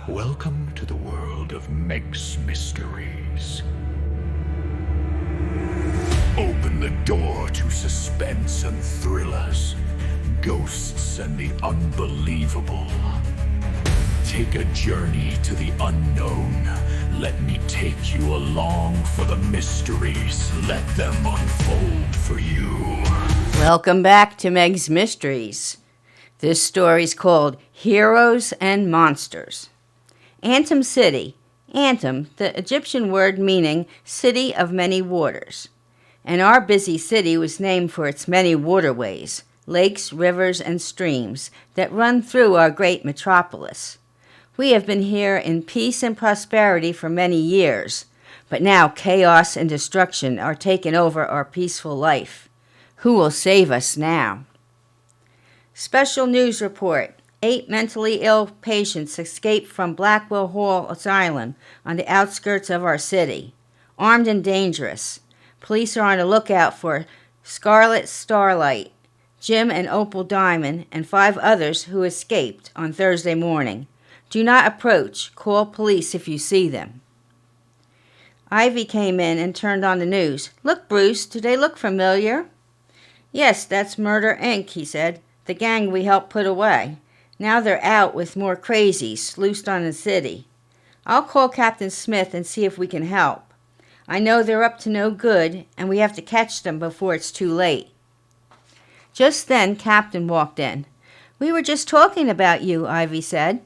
Welcome to the world of Meg's mysteries. Open the door to suspense and thrillers, ghosts and the unbelievable. Take a journey to the unknown. Let me take you along for the mysteries. Let them unfold for you. Welcome back to Meg's Mysteries. This story is called Heroes and Monsters. Antum City. Antum, the Egyptian word meaning city of many waters. And our busy city was named for its many waterways, lakes, rivers, and streams that run through our great metropolis. We have been here in peace and prosperity for many years, but now chaos and destruction are taking over our peaceful life. Who will save us now? Special news report. 8 mentally ill patients escaped from Blackwell Hall Asylum on the outskirts of our city. Armed and dangerous. Police are on the lookout for Scarlet Starlight, Jim and Opal Diamond, and 5 others who escaped on Thursday morning. Do not approach. Call police if you see them. Ivy came in and turned on the news. Look, Bruce, do they look familiar? Yes, that's Murder, Inc., he said. The gang we helped put away. Now they're out with more crazies loosed on the city. I'll call Captain Smith and see if we can help. I know they're up to no good, and we have to catch them before it's too late. Just then, Captain walked in. We were just talking about you, Ivy said.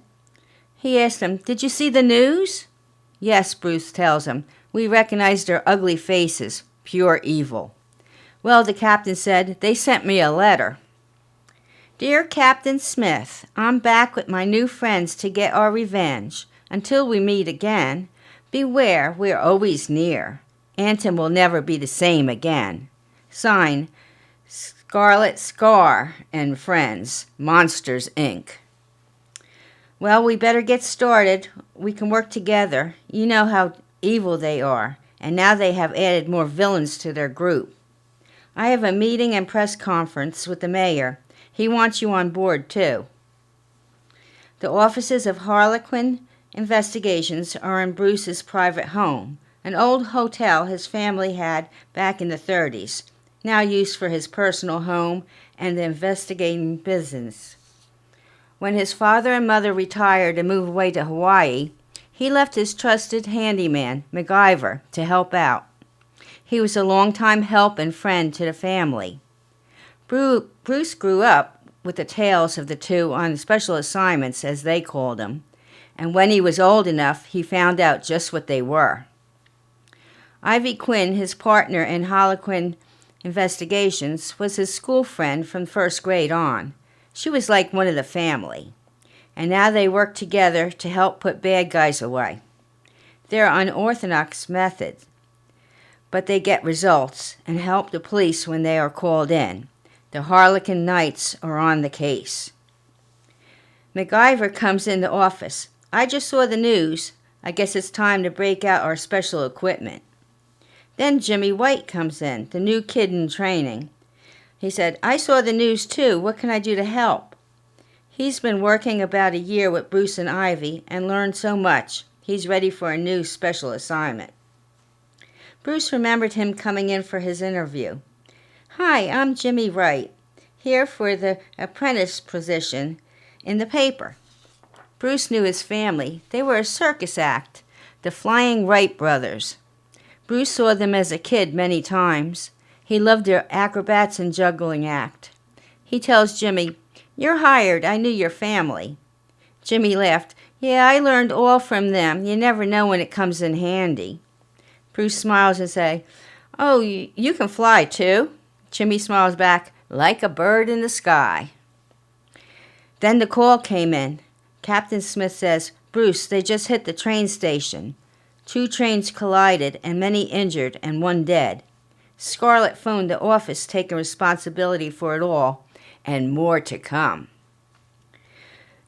He asked him, Did you see the news? Yes, Bruce tells him. We recognized their ugly faces. Pure evil. Well, the captain said, they sent me a letter. Dear Captain Smith, I'm back with my new friends to get our revenge. Until we meet again, beware, we're always near. Antum will never be the same again. Sign, Scarlet Scar and Friends, Monsters, Inc. Well, we better get started. We can work together. You know how evil they are, and now they have added more villains to their group. I have a meeting and press conference with the mayor. He wants you on board, too. The offices of Harlequin Investigations are in Bruce's private home, an old hotel his family had back in the 30s, now used for his personal home and the investigating business. When his father and mother retired and moved away to Hawaii, he left his trusted handyman, MacGyver, to help out. He was a longtime help and friend to the family. Bruce grew up with the tales of the two on special assignments, as they called them, and when he was old enough, he found out just what they were. Ivy Quinn, his partner in Harlequin Investigations, was his school friend from first grade on. She was like one of the family, and now they work together to help put bad guys away. They're unorthodox methods, but they get results and help the police when they are called in. The Harlequin Knights are on the case. MacGyver comes in the office. I just saw the news. I guess it's time to break out our special equipment. Then Jimmy White comes in, the new kid in training. He said, I saw the news too. What can I do to help? He's been working about a year with Bruce and Ivy and learned so much. He's ready for a new special assignment. Bruce remembered him coming in for his interview. Hi, I'm Jimmy Wright, here for the apprentice position in the paper. Bruce knew his family. They were a circus act, the Flying Wright Brothers. Bruce saw them as a kid many times. He loved their acrobats and juggling act. He tells Jimmy, You're hired. I knew your family. Jimmy laughed. Yeah, I learned all from them. You never know when it comes in handy. Bruce smiles and says, Oh, you can fly too? Jimmy smiles back, like a bird in the sky. Then the call came in. Captain Smith says, Bruce, they just hit the train station. 2 trains collided and many injured and 1 dead. Scarlett phoned the office taking responsibility for it all, and more to come.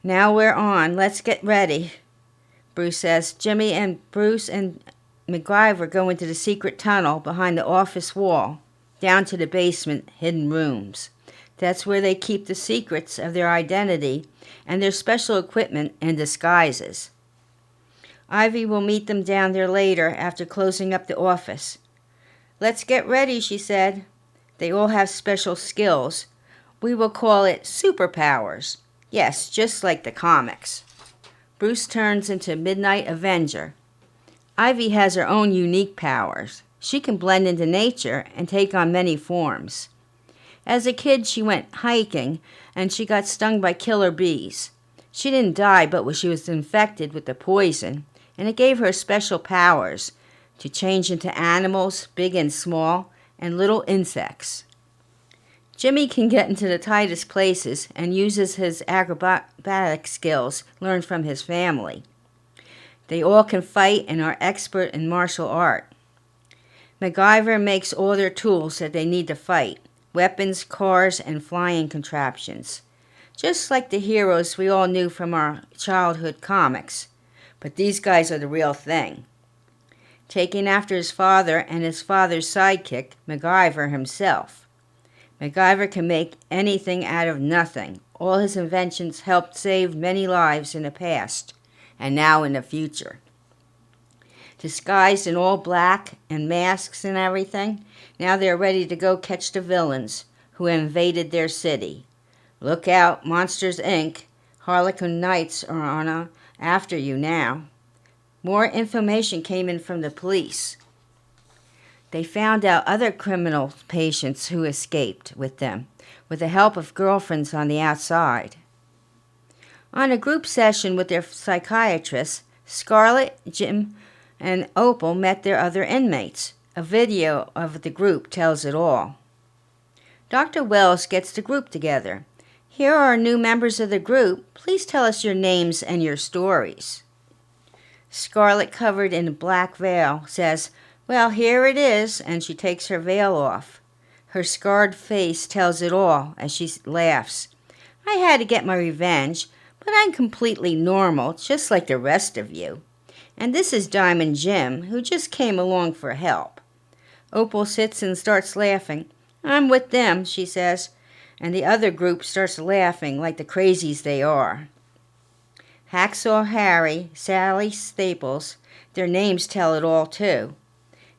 Now we're on. Let's get ready, Bruce says. Jimmy and Bruce and MacGyver go into the secret tunnel behind the office wall, down to the basement hidden rooms. That's where they keep the secrets of their identity and their special equipment and disguises. Ivy will meet them down there later after closing up the office. "Let's get ready," she said. "They all have special skills. We will call it superpowers. Yes, just like the comics." Bruce turns into Midnight Avenger. Ivy has her own unique powers. She can blend into nature and take on many forms. As a kid, she went hiking and she got stung by killer bees. She didn't die, but she was infected with the poison, and it gave her special powers to change into animals, big and small, and little insects. Jimmy can get into the tightest places and uses his acrobatic skills learned from his family. They all can fight and are expert in martial art. MacGyver makes all their tools that they need to fight: weapons, cars, and flying contraptions. Just like the heroes we all knew from our childhood comics. But these guys are the real thing. Taking after his father and his father's sidekick, MacGyver himself. MacGyver can make anything out of nothing. All his inventions helped save many lives in the past, and now in the future. Disguised in all black and masks and everything, now they're ready to go catch the villains who invaded their city. Look out, Monsters, Inc. Harlequin Knights are after you now. More information came in from the police. They found out other criminal patients who escaped with them, with the help of girlfriends on the outside. On a group session with their psychiatrist, Scarlett, Jim, and Opal met their other inmates. A video of the group tells it all. Dr. Wells gets the group together. "Here are new members of the group. Please tell us your names and your stories." Scarlett, covered in a black veil, says, "Well, here it is," and she takes her veil off. Her scarred face tells it all as she laughs. "I had to get my revenge, but I'm completely normal, just like the rest of you. And this is Diamond Jim, who just came along for help." Opal sits and starts laughing. "I'm with them," she says, and the other group starts laughing like the crazies they are. Hacksaw Harry, Sally Staples, their names tell it all too.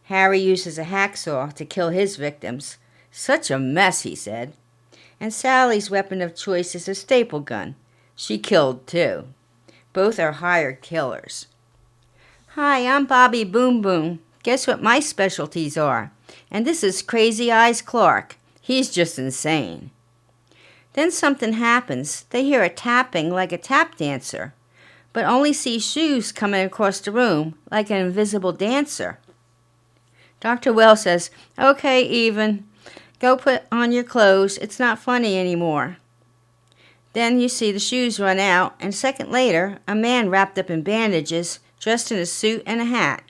Harry uses a hacksaw to kill his victims. "Such a mess," he said. And Sally's weapon of choice is a staple gun. She killed too. Both are hired killers. "Hi, I'm Bobby Boom Boom. Guess what my specialties are? And this is Crazy Eyes Clark. He's just insane." Then something happens. They hear a tapping like a tap dancer, but only see shoes coming across the room like an invisible dancer. Dr. Wells says, "Okay, Even. Go put on your clothes. It's not funny anymore." Then you see the shoes run out, and a second later, a man wrapped up in bandages, dressed in a suit and a hat,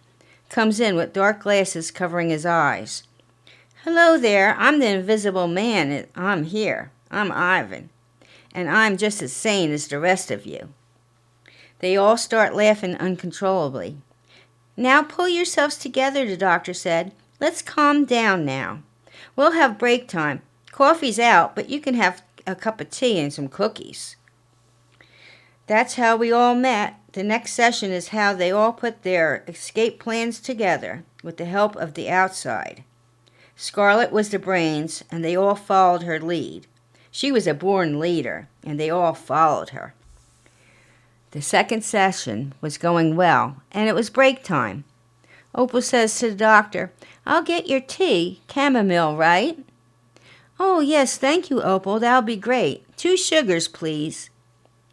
comes in with dark glasses covering his eyes. "Hello there, I'm the Invisible Man, and I'm here. I'm Ivan, and I'm just as sane as the rest of you." They all start laughing uncontrollably. "Now pull yourselves together," the doctor said. "Let's calm down now. We'll have break time. Coffee's out, but you can have a cup of tea and some cookies." That's how we all met. The next session is how they all put their escape plans together with the help of the outside. Scarlett was the brains, and they all followed her lead. She was a born leader, and they all followed her. The second session was going well, and it was break time. Opal says to the doctor, "I'll get your tea, chamomile, right?" "Oh, yes, thank you, Opal. That'll be great. 2 sugars, please."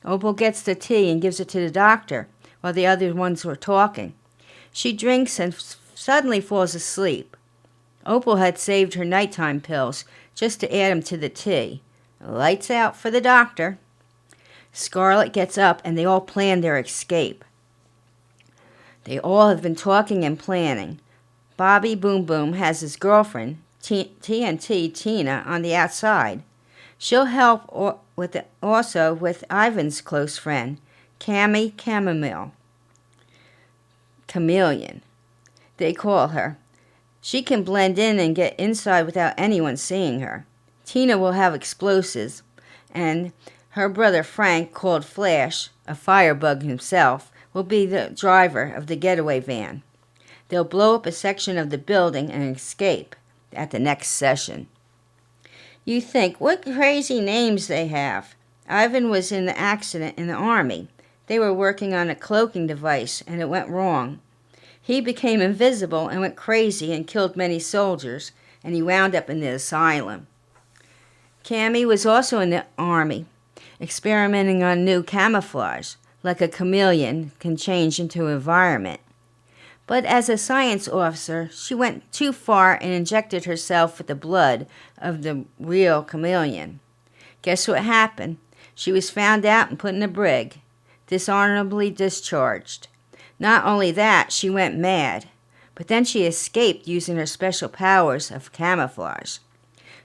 Opal gets the tea and gives it to the doctor while the other ones were talking. She drinks and suddenly falls asleep. Opal had saved her nighttime pills just to add them to the tea. Lights out for the doctor. Scarlett gets up and they all plan their escape. They all have been talking and planning. Bobby Boom Boom has his girlfriend, TNT Tina, on the outside. She'll help also with Ivan's close friend, Chameleon, they call her. She can blend in and get inside without anyone seeing her. Tina will have explosives, and her brother Frank, called Flash, a firebug himself, will be the driver of the getaway van. They'll blow up a section of the building and escape at the next session. You think, what crazy names they have. Ivan was in the accident in the army. They were working on a cloaking device, and it went wrong. He became invisible and went crazy and killed many soldiers, and he wound up in the asylum. Cammy was also in the army, experimenting on new camouflage, like a chameleon can change into an environment. But as a science officer, she went too far and injected herself with the blood of the real chameleon. Guess what happened? She was found out and put in a brig, dishonorably discharged. Not only that, she went mad, but then she escaped using her special powers of camouflage.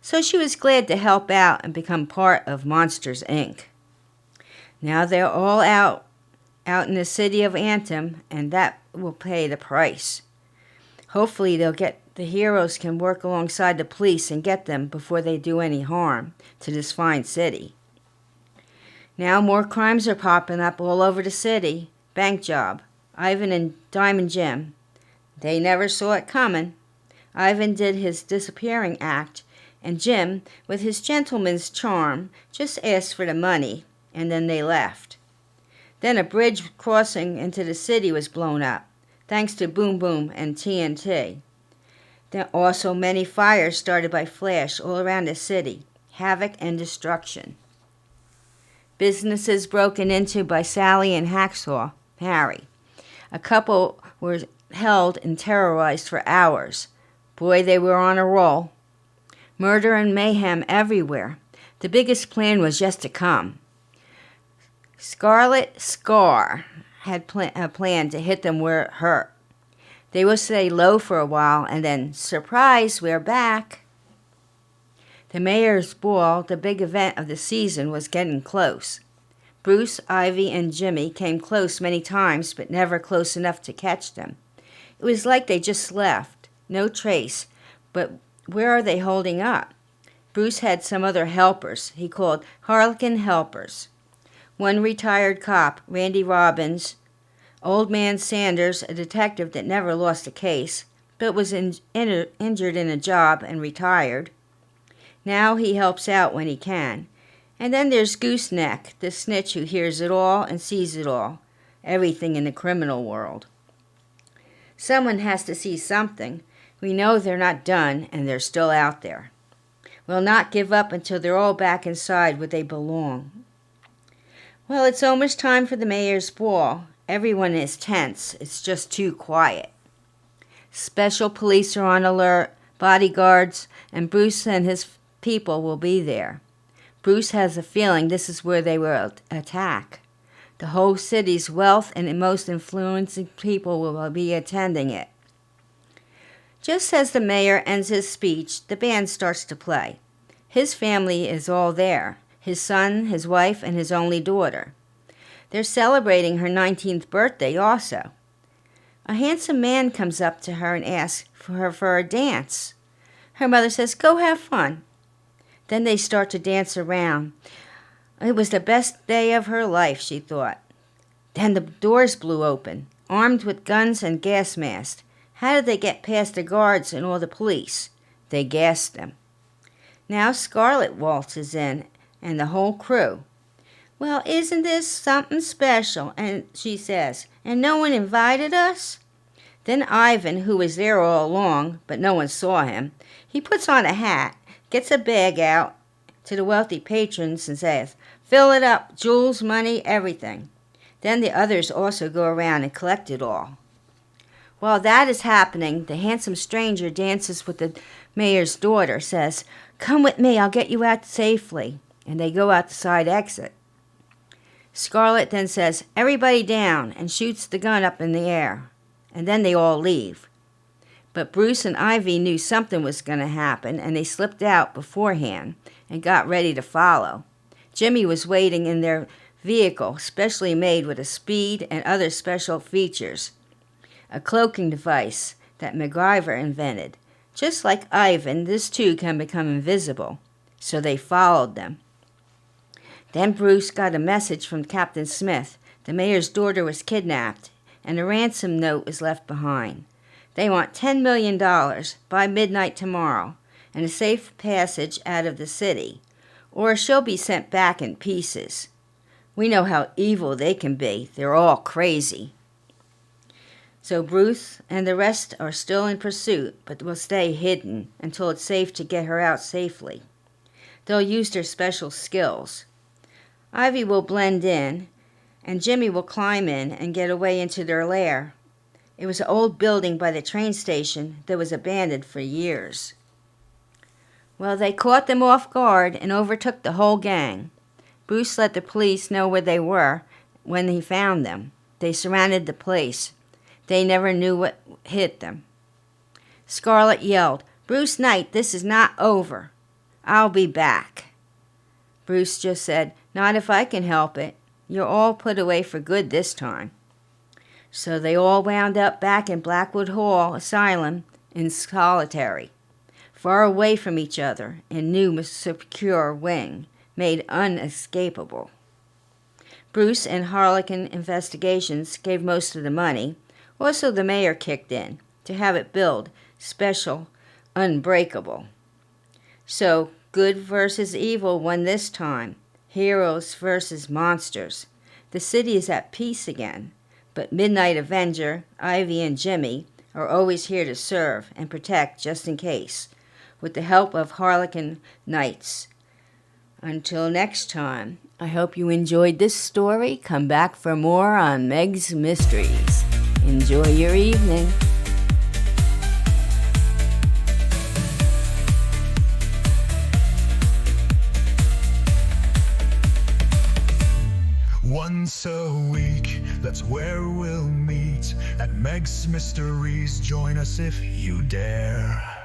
So she was glad to help out and become part of Monsters, Inc. Now they're all out in the city of Anthem, and that will pay the price. Hopefully the heroes can work alongside the police and get them before they do any harm to this fine city. Now more crimes are popping up all over the city. Bank job. Ivan and Diamond Jim. They never saw it coming. Ivan did his disappearing act, and Jim, with his gentleman's charm, just asked for the money, and then they left. Then a bridge crossing into the city was blown up, thanks to Boom Boom and TNT. There are also many fires started by Flash all around the city, havoc and destruction. Businesses broken into by Sally and Hacksaw Harry. A couple were held and terrorized for hours. Boy, they were on a roll. Murder and mayhem everywhere. The biggest plan was yet to come. Scarlet Scar had a plan to hit them where it hurt. They will stay low for a while and then, surprise, we're back. The mayor's ball, the big event of the season, was getting close. Bruce, Ivy, and Jimmy came close many times, but never close enough to catch them. It was like they just left, no trace, but where are they holding up? Bruce had some other helpers he called Harlequin helpers. One retired cop, Randy Robbins, Old Man Sanders, a detective that never lost a case, but was injured in a job and retired. Now he helps out when he can. And then there's Gooseneck, the snitch who hears it all and sees it all, everything in the criminal world. Someone has to see something. We know they're not done, and they're still out there. We'll not give up until they're all back inside where they belong. Well, it's almost time for the mayor's ball. Everyone is tense. It's just too quiet. Special police are on alert, bodyguards, and Bruce and his people will be there. Bruce has a feeling this is where they will attack. The whole city's wealth and the most influential people will be attending it. Just as the mayor ends his speech, the band starts to play. His family is all there, his son, his wife, and his only daughter. They're celebrating her 19th birthday also. A handsome man comes up to her and asks for a dance. Her mother says, "Go have fun." Then they start to dance around. It was the best day of her life, she thought. Then the doors blew open, armed with guns and gas masks. How did they get past the guards and all the police? They gassed them. Now Scarlet waltzes in, and the whole crew. "Well, isn't this something special?" And she says, "And no one invited us?" Then Ivan, who was there all along, but no one saw him, he puts on a hat, gets a bag out to the wealthy patrons and says, "Fill it up, jewels, money, everything." Then the others also go around and collect it all. While that is happening, the handsome stranger dances with the mayor's daughter, says, "Come with me, I'll get you out safely." And they go out the side exit. Scarlet then says, "Everybody down," and shoots the gun up in the air. And then they all leave. But Bruce and Ivy knew something was going to happen, and they slipped out beforehand and got ready to follow. Jimmy was waiting in their vehicle, specially made with a speed and other special features. A cloaking device that MacGyver invented. Just like Ivan, this too can become invisible. So they followed them. Then Bruce got a message from Captain Smith The mayor's daughter was kidnapped, and a ransom note was left behind. They want $10 million by midnight tomorrow, and a safe passage out of the city, or she'll be sent back in pieces. We know how evil they can be. They're all crazy. So Bruce and the rest are still in pursuit, but will stay hidden until it's safe to get her out safely. They'll use their special skills. Ivy will blend in, and Jimmy will climb in and get away into their lair. It was an old building by the train station that was abandoned for years. Well, they caught them off guard and overtook the whole gang. Bruce let the police know where they were when he found them. They surrounded the place. They never knew what hit them. Scarlet yelled, "Bruce Knight, this is not over. I'll be back." Bruce just said, "Not if I can help it. You're all put away for good this time." So they all wound up back in Blackwood Hall Asylum in solitary, far away from each other in new secure wing, made unescapable. Bruce and Harlequin Investigations gave most of the money. Also, the mayor kicked in to have it billed special, unbreakable. So, good versus evil won this time. Heroes versus monsters. The city is at peace again, but Midnight Avenger, Ivy, and Jimmy are always here to serve and protect just in case, with the help of Harlequin Knights. Until next time, I hope you enjoyed this story. Come back for more on Meg's Mysteries. Enjoy your evening. Once a week, that's where we'll meet at Meg's Mysteries. Join us if you dare.